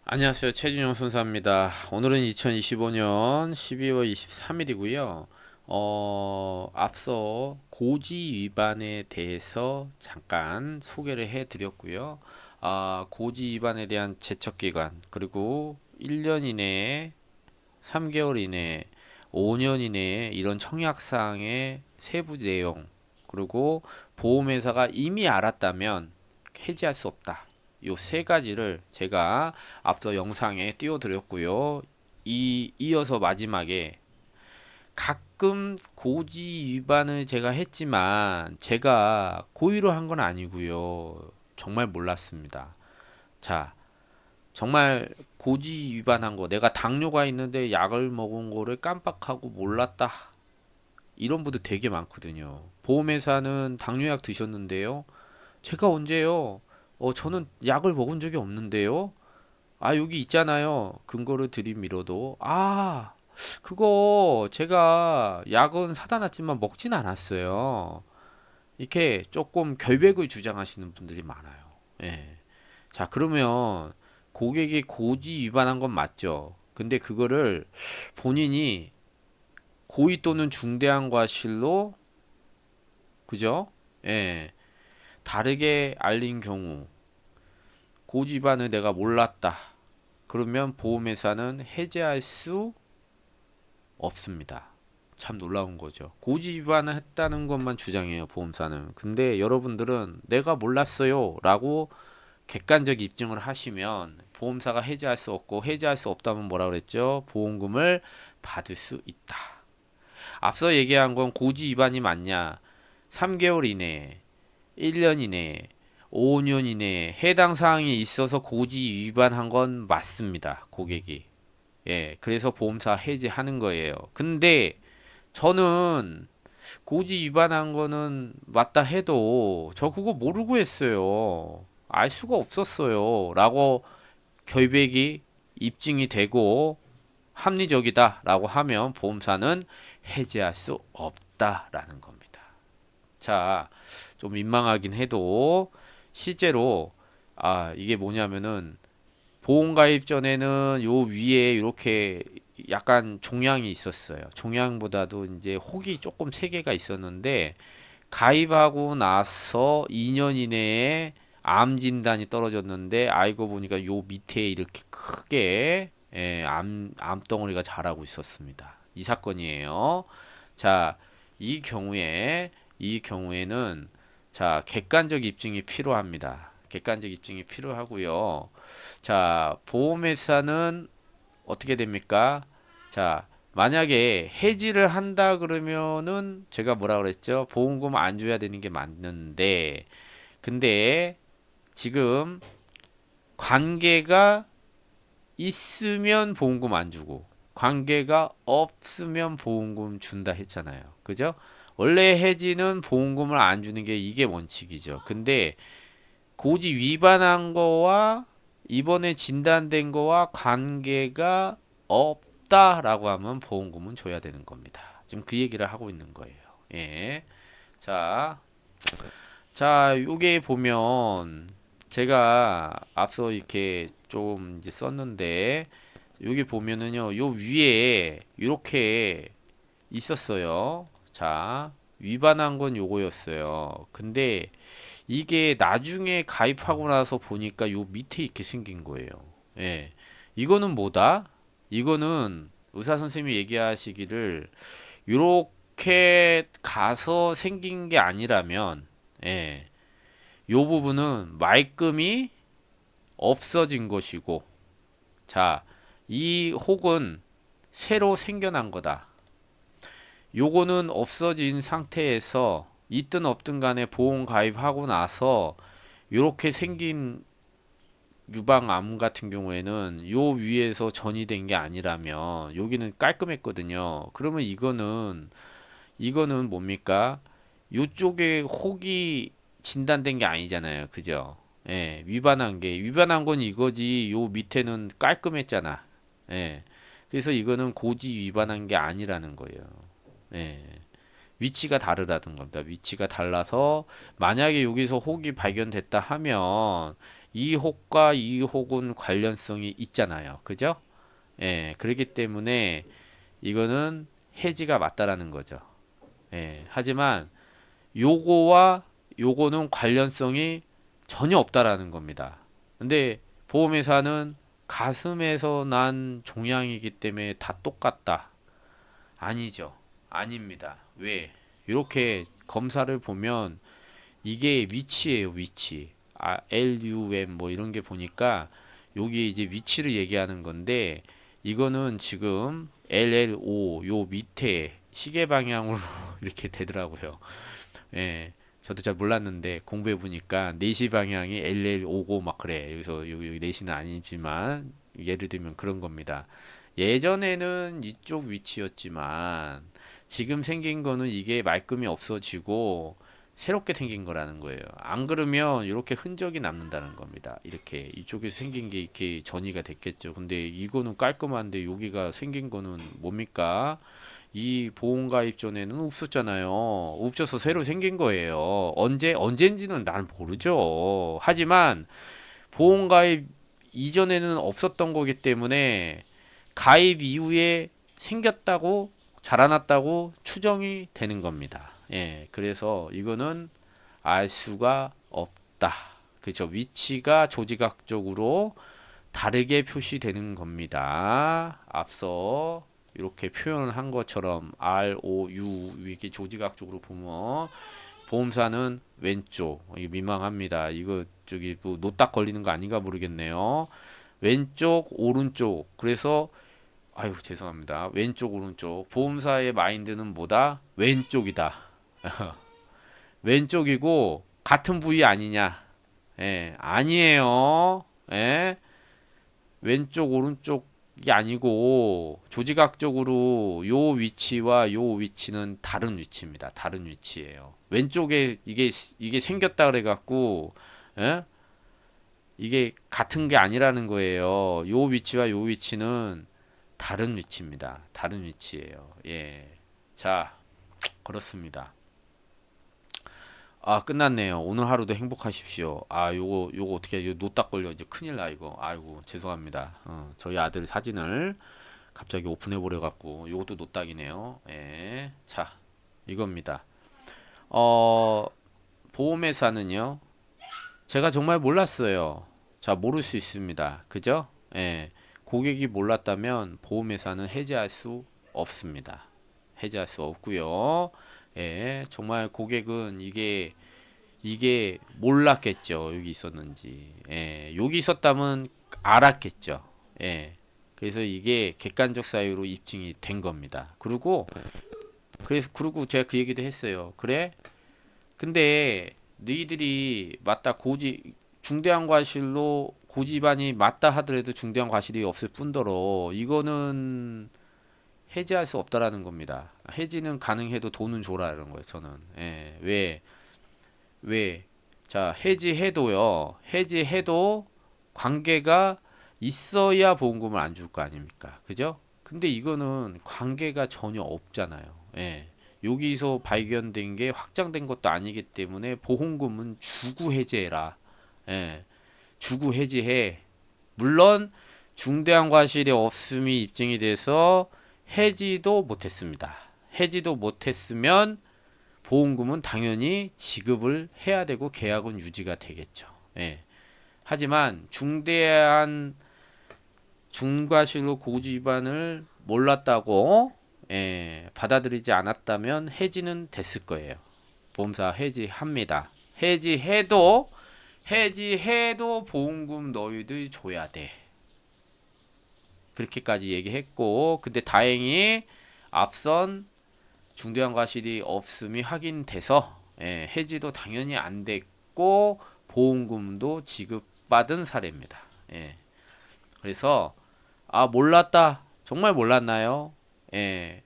안녕하세요. 최진영 순사입니다. 오늘은 2025년 12월 23일이고요. 앞서 고지 위반에 대해서 잠깐 소개를 해 드렸고요. 고지 위반에 대한 제척기간, 그리고 1년 이내에, 3개월 이내에, 5년 이내에 이런 청약사항의 세부 내용, 그리고 보험회사가 이미 알았다면 해지할 수 없다. 요 세 가지를 제가 앞서 영상에 띄워드렸고요. 이어서 마지막에 가끔 고지 위반을 제가 했지만 제가 고의로 한 건 아니고요. 정말 몰랐습니다. 자, 정말 고지 위반한 거, 내가 당뇨가 있는데 약을 먹은 거를 깜빡하고 몰랐다. 이런 분들 되게 많거든요. 보험회사는 당뇨약 드셨는데요. 제가 언제요? 저는 약을 먹은 적이 없는데요. 여기 있잖아요. 근거를 들이밀어도. 그거 제가 약은 사다 놨지만 먹진 않았어요. 이렇게 조금 결백을 주장하시는 분들이 많아요. 예. 자, 그러면 고객이 고지 위반한 건 맞죠. 근데 그거를 본인이 고의 또는 중대한 과실로, 그죠? 예. 다르게 알린 경우, 고지 위반을 내가 몰랐다. 그러면 보험회사는 해지할 수 없습니다. 참 놀라운 거죠. 고지 위반을 했다는 것만 주장해요, 보험사는. 근데 여러분들은 내가 몰랐어요 라고 객관적 입증을 하시면 보험사가 해지할 수 없고, 해지할 수 없다면 뭐라 그랬죠? 보험금을 받을 수 있다. 앞서 얘기한 건 고지 위반이 맞냐? 3개월 이내에, 1년 이내에, 5년 이내에 해당 사항이 있어서 고지 위반한 건 맞습니다. 고객이. 예, 그래서 보험사 해지하는 거예요. 근데 저는 고지 위반한 거는 맞다 해도 저 그거 모르고 했어요. 알 수가 없었어요. 라고 결백이 입증이 되고 합리적이다 라고 하면 보험사는 해지할 수 없다라는 겁니다. 자, 좀 민망하긴 해도 실제로 이게 뭐냐면은 보험가입 전에는 요 위에 이렇게 약간 종양이 있었어요. 종양보다도 이제 혹이 조금 세 개가 있었는데 가입하고 나서 2년 이내에 암 진단이 떨어졌는데 알고 보니까 요 밑에 이렇게 크게 암덩어리가 자라고 있었습니다. 이 사건이에요. 자, 이 경우에는 자, 객관적 입증이 필요합니다. 객관적 입증이 필요하고요. 자, 보험회사는 어떻게 됩니까? 자, 만약에 해지를 한다 그러면은 제가 뭐라 그랬죠? 보험금 안 줘야 되는 게 맞는데, 근데 지금 관계가 있으면 보험금 안 주고, 관계가 없으면 보험금 준다 했잖아요. 그죠? 원래 해지는 보험금을 안 주는 게 이게 원칙이죠. 근데 고지 위반한 거와 이번에 진단된 거와 관계가 없다라고 하면 보험금은 줘야 되는 겁니다. 지금 그 얘기를 하고 있는 거예요. 예. 자, 요게 보면 제가 앞서 이렇게 좀 이제 썼는데 여기 보면은요, 요 위에 이렇게 있었어요. 자, 위반한 건 요거였어요. 근데 이게 나중에 가입하고 나서 보니까 요 밑에 이렇게 생긴 거예요. 예. 이거는 뭐다? 이거는 의사 선생님이 얘기하시기를 요렇게 가서 생긴 게 아니라면, 예. 요 부분은 말끔히 없어진 것이고, 자, 이 혹은 새로 생겨난 거다. 요거는 없어진 상태에서 있든 없든 간에 보험 가입하고 나서 요렇게 생긴 유방암 같은 경우에는 요 위에서 전이된 게 아니라면 여기는 깔끔했거든요. 그러면 이거는 뭡니까? 요쪽에 혹이 진단된 게 아니잖아요. 그죠? 예, 위반한 건 이거지. 요 밑에는 깔끔했잖아. 예. 그래서 이거는 고지 위반한 게 아니라는 거예요. 예. 위치가 다르다는 겁니다. 위치가 달라서 만약에 여기서 혹이 발견됐다 하면 이 혹과 이 혹은 관련성이 있잖아요. 그죠? 예, 그렇기 때문에 이거는 해지가 맞다라는 거죠. 예, 하지만 요거와 요거는 관련성이 전혀 없다라는 겁니다. 근데 보험회사는 가슴에서 난 종양이기 때문에 다 똑같다. 아니죠. 아닙니다. 왜? 이렇게 검사를 보면 이게 위치예요, 위치. LUM 뭐 이런 게 보니까 여기 이제 위치를 얘기하는 건데 이거는 지금 LLO 요 밑에 시계 방향으로 이렇게 되더라고요. 예. 저도 잘 몰랐는데 공부해 보니까 4시 방향이 LL5고 막 그래. 여기서 여기 4시는 아니지만 예를 들면 그런 겁니다. 예전에는 이쪽 위치였지만 지금 생긴 거는 이게 말끔히 없어지고 새롭게 생긴 거라는 거예요. 안 그러면 이렇게 흔적이 남는다는 겁니다. 이렇게 이쪽에서 생긴 게 이렇게 전이가 됐겠죠. 근데 이거는 깔끔한데 여기가 생긴 거는 뭡니까? 이 보험가입 전에는 없었잖아요. 없어서 새로 생긴 거예요. 언젠지는 난 모르죠. 하지만 보험가입 이전에는 없었던 거기 때문에 가입 이후에 생겼다고 자라났다고 추정이 되는 겁니다. 예, 그래서 이거는 알 수가 없다. 그렇죠. 위치가 조직학적으로 다르게 표시되는 겁니다. 앞서 이렇게 표현을 한 것처럼 ROU 이렇게 조직학적으로 보면 보험사는 왼쪽 이게 민망합니다. 이거 저기 뭐 노딱 걸리는 거 아닌가 모르겠네요. 왼쪽 오른쪽 그래서 아유 죄송합니다. 왼쪽 오른쪽 보험사의 마인드는 뭐다? 왼쪽이다. 왼쪽이고 같은 부위 아니냐? 예, 아니에요. 예, 왼쪽 오른쪽이 아니고 조직학적으로 요 위치와 요 위치는 다른 위치입니다. 다른 위치예요. 왼쪽에 이게 생겼다 그래 갖고 예? 이게 같은 게 아니라는 거예요. 요 위치와 요 위치는 다른 위치입니다. 다른 위치예요. 예. 자, 그렇습니다. 아, 끝났네요. 오늘 하루도 행복하십시오. 아, 요거 어떻게, 이거 노딱 걸려. 이제 큰일 나, 이거. 아이고, 죄송합니다. 저희 아들 사진을 갑자기 오픈해버려갖고, 요것도 노딱이네요. 예. 자, 이겁니다. 어, 보험회사는요, 제가 정말 몰랐어요. 자, 모를 수 있습니다. 그죠? 예. 고객이 몰랐다면 보험회사는 해지할 수 없습니다. 해지할 수 없고요. 예, 정말 고객은 이게 몰랐겠죠. 여기 있었는지. 예, 여기 있었다면 알았겠죠. 예. 그래서 이게 객관적 사유로 입증이 된 겁니다. 그리고 제가 그 얘기도 했어요. 그래? 근데 너희들이 맞다 중대한 과실로 고지반이 맞다 하더라도 중대한 과실이 없을 뿐더러 이거는 해지할 수 없다라는 겁니다. 해지는 가능해도 돈은 줘라 이런 거예요. 저는 예, 왜? 자, 해지해도요. 해지해도 관계가 있어야 보험금을 안 줄 거 아닙니까? 그죠? 근데 이거는 관계가 전혀 없잖아요. 예. 여기서 발견된 게 확장된 것도 아니기 때문에 보험금은 주고 해지해라. 예. 주고 해지해. 물론 중대한 과실이 없음이 입증이 돼서 해지도 못했습니다. 해지도 못했으면 보험금은 당연히 지급을 해야 되고 계약은 유지가 되겠죠. 예. 하지만 중대한 중과실로 고지 위반을 몰랐다고 예, 받아들이지 않았다면 해지는 됐을 거예요. 보험사 해지합니다. 해지해도 보험금 너희들 줘야 돼. 그렇게까지 얘기했고 근데 다행히 앞선 중대한 과실이 없음이 확인돼서 예, 해지도 당연히 안 됐고 보험금도 지급받은 사례입니다. 예, 그래서 아 몰랐다 정말 몰랐나요? 예,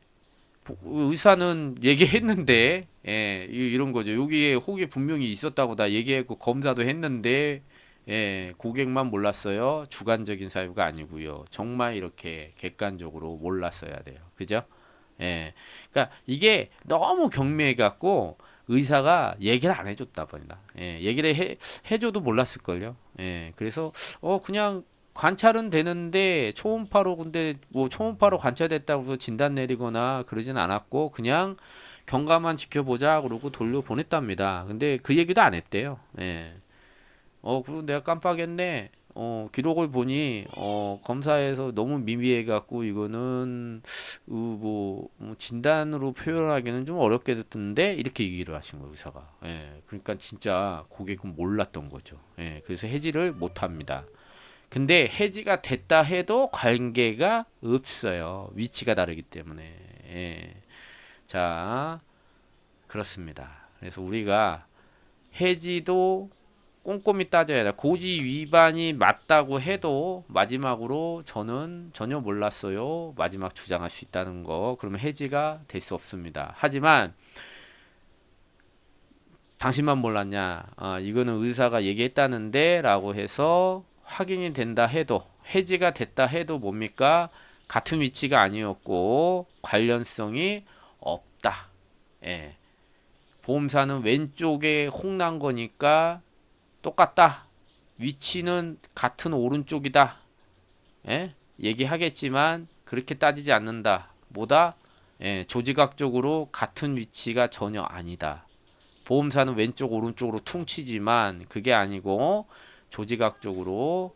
의사는 얘기했는데 예, 이런 거죠. 여기에 혹이 분명히 있었다고 다 얘기했고 검사도 했는데 예, 고객만 몰랐어요. 주관적인 사유가 아니고요. 정말 이렇게 객관적으로 몰랐어야 돼요. 그죠? 예. 그러니까 이게 너무 경미해 갖고 의사가 얘기를 안 해줬다 보니다. 예, 얘기를 해줘도 몰랐을걸요. 예, 그래서 그냥 관찰은 되는데 초음파로 근데 뭐 초음파로 관찰됐다고 해서 진단 내리거나 그러진 않았고 그냥 경과만 지켜보자 그러고 돌려보냈답니다. 근데 그 얘기도 안 했대요. 예. 그리고 내가 깜빡했네. 기록을 보니, 검사에서 너무 미미해갖고, 이거는, 뭐 진단으로 표현하기는 좀 어렵게 됐던데, 이렇게 얘기를 하신 거예요, 의사가. 예, 그러니까 진짜 고객은 몰랐던 거죠. 예, 그래서 해지를 못 합니다. 근데 해지가 됐다 해도 관계가 없어요. 위치가 다르기 때문에. 예. 자, 그렇습니다. 그래서 우리가 해지도 꼼꼼히 따져야 돼. 고지 위반이 맞다고 해도 마지막으로 저는 전혀 몰랐어요. 마지막 주장할 수 있다는 거. 그러면 해지가 될 수 없습니다. 하지만 당신만 몰랐냐? 이거는 의사가 얘기했다는데 라고 해서 확인이 된다 해도 해지가 됐다 해도 뭡니까? 같은 위치가 아니었고 관련성이 없다. 예. 보험사는 왼쪽에 홍난 거니까 똑같다. 위치는 같은 오른쪽이다. 예? 얘기하겠지만 그렇게 따지지 않는다. 뭐다? 예, 조직학적으로 같은 위치가 전혀 아니다. 보험사는 왼쪽 오른쪽으로 퉁치지만 그게 아니고 조직학적으로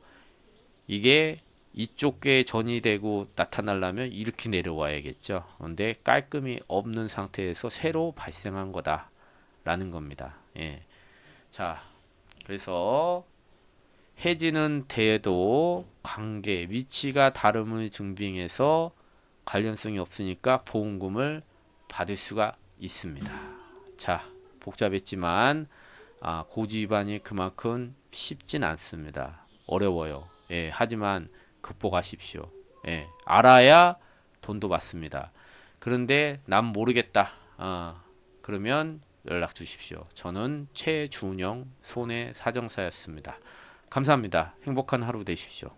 이게 이쪽에 전이되고 나타나려면 이렇게 내려와야겠죠. 근데 깔끔히 없는 상태에서 새로 발생한 거다 라는 겁니다. 예. 자, 그래서 해지는 돼도 관계, 위치가 다름을 증빙해서 관련성이 없으니까 보험금을 받을 수가 있습니다. 자, 복잡했지만 고지 위반이 그만큼 쉽진 않습니다. 어려워요. 예, 하지만 극복하십시오. 예, 알아야 돈도 받습니다. 그런데 난 모르겠다. 그러면 연락 주십시오. 저는 최준영 손해사정사였습니다. 감사합니다. 행복한 하루 되십시오.